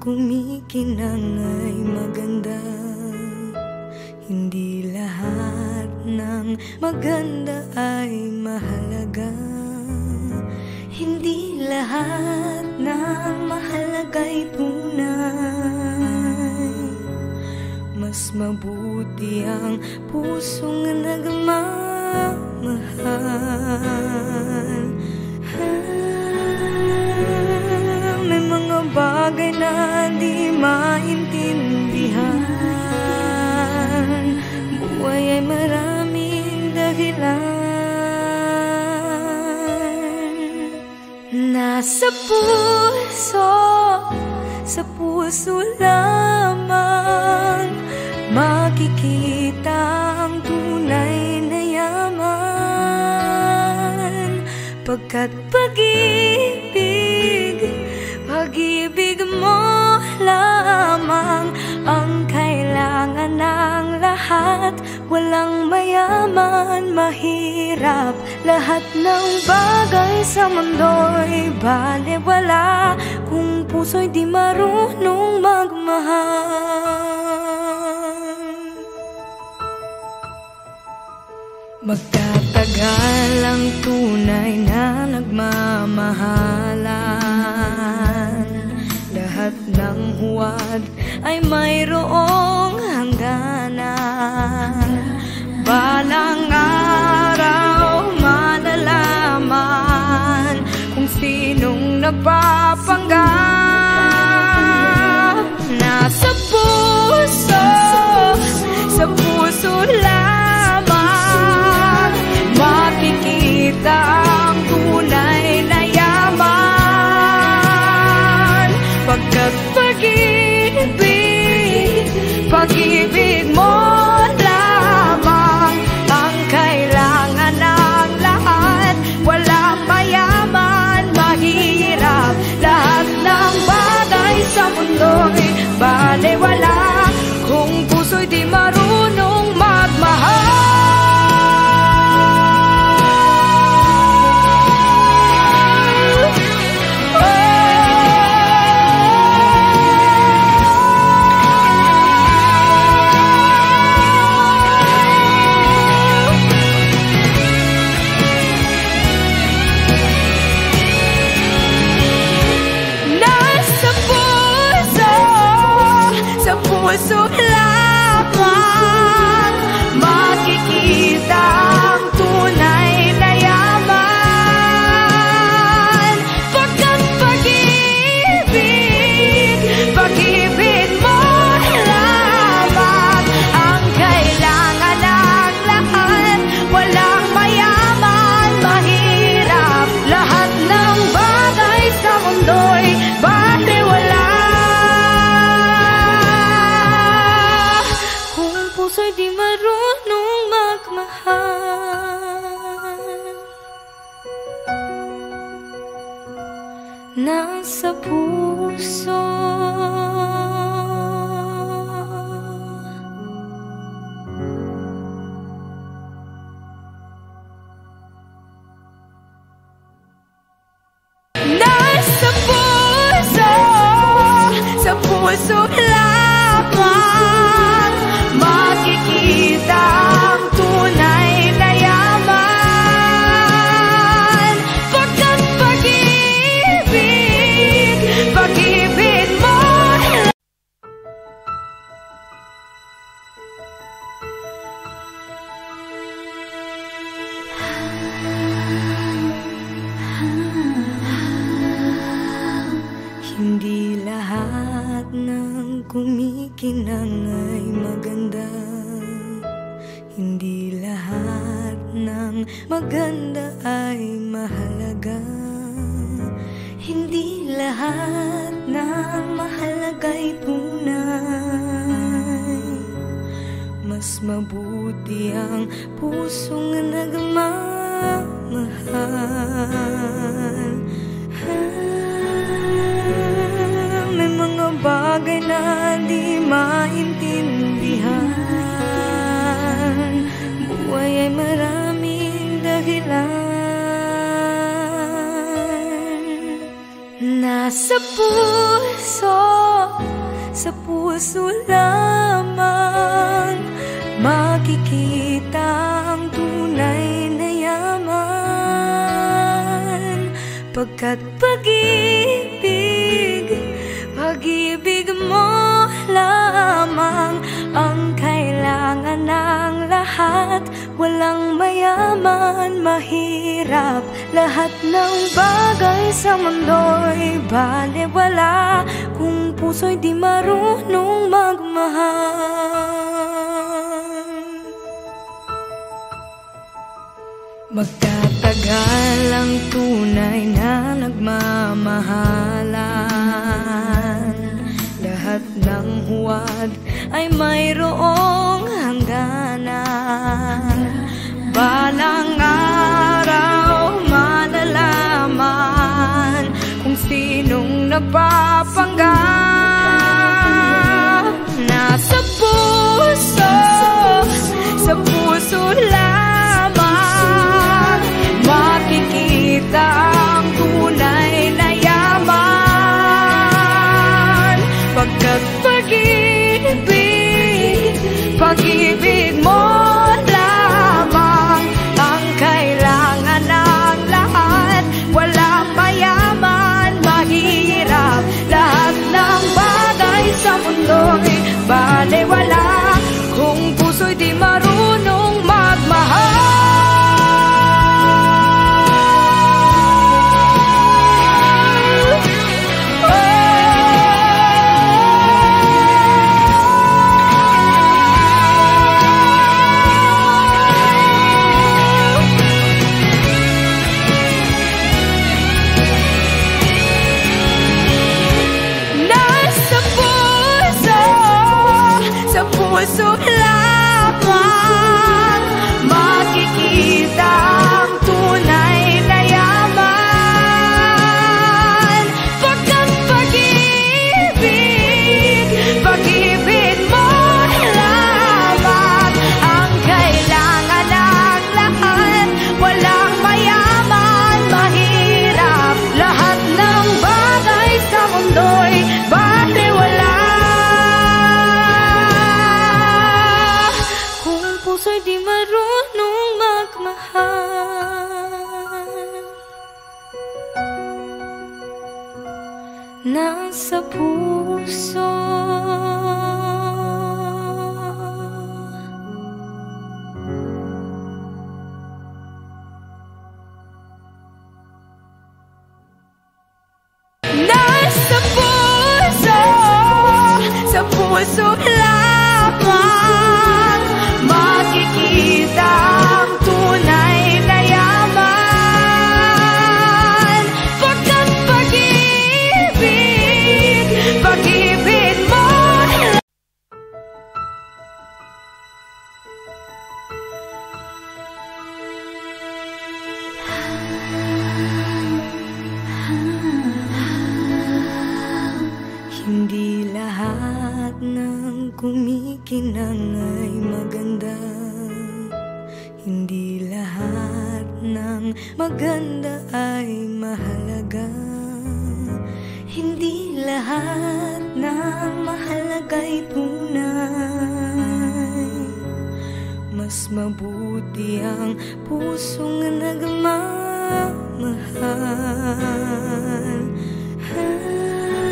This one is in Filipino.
kumikinang ay maganda. Hindi lahat ng maganda ay mahalaga. Hindi lahat ng mahalaga'y tunay. Mas mabuti ang pusong nagmamahal. May mga bagay na di maintindihan. Buhay ay maraming dahilan. Nasa puso, sa puso lamang makikita ang tunay na yaman. Pagkat pag-ibig mo lamang ang kailangan ng lahat. Walang mayaman, mahirap, lahat ng bagay sa mundo'y balewala kung puso'y di marunong magmahal. Magtatagal ang tunay na nagmamahalan. Lahat ng huwad ay mayroong hangganan. Balang araw malalaman kung sinong nagpapanggap. Nasa puso, sa puso lamang makikita ang tunay na yaman. Pagkat pag-ibig mo lamang ang kailangan ng lahat. Walang mayaman, mahirap, lahat ng bagay sa mundo'y balewala kung puso'y di marunong magmahal. Puso lamang makikita ang tunay na yaman. Pagkat pag-ibig mo lamang ang kailangan ng lahat. Walang mayaman, mahirap, lahat ng bagay sa mundo'y balewala puso'y di marunong magmahal. Nasa puso, nasa puso, sa puso lamang makikita ang tunay na yaman. Pagkat pag-ibig mo hindi lahat ng kumikinang ay maganda. Hindi lahat ng maganda ay mahalaga. Hindi lahat ng mahalaga'y tunay. Mas mabuti ang pusong nagmamahal. May mga bagay na di maintindihan. Buhay ay maraming dahilan. Nasa puso, sa puso lamang makikita ang tunay na yaman. Pagkat pag-ibig mo lamang ang kailangan ng lahat. Walang mayaman, mahirap, lahat ng bagay sa mundo'y balewala kung puso'y di marunong magmahal. Magtatagal ang tunay na nagmamahalan. Lahat ng huwad ay mayroong hangganan. Balang araw malalaman kung sinong nagpapanggap. Nasa puso, sa puso lamang makikita ang tunay na yaman. Pagkat pag-ibig mo lamang ang kailangan ng lahat. Walang mayaman, mahirap, lahat ng bagay sa mundo'y balewala kung puso'y di marunong magmahal. Puso lamang makikita ang tunay na yaman. Pagkat pag-ibig mo lamang ang kailangan ng lahat. Walang mayaman, mahirap, lahat ng bagay sa mundo'y balewala puso'y di marunong magmahal. Nasa puso, nasa puso, sa puso lamang makikita ang tunay na yaman. Pagkat pag-ibig mo hindi lahat ng kumikinang ay maganda. Hindi lahat ng maganda ay mahalaga. Hindi lahat ng mahalaga'y tunay. Mas mabuti ang pusong nagmamahal.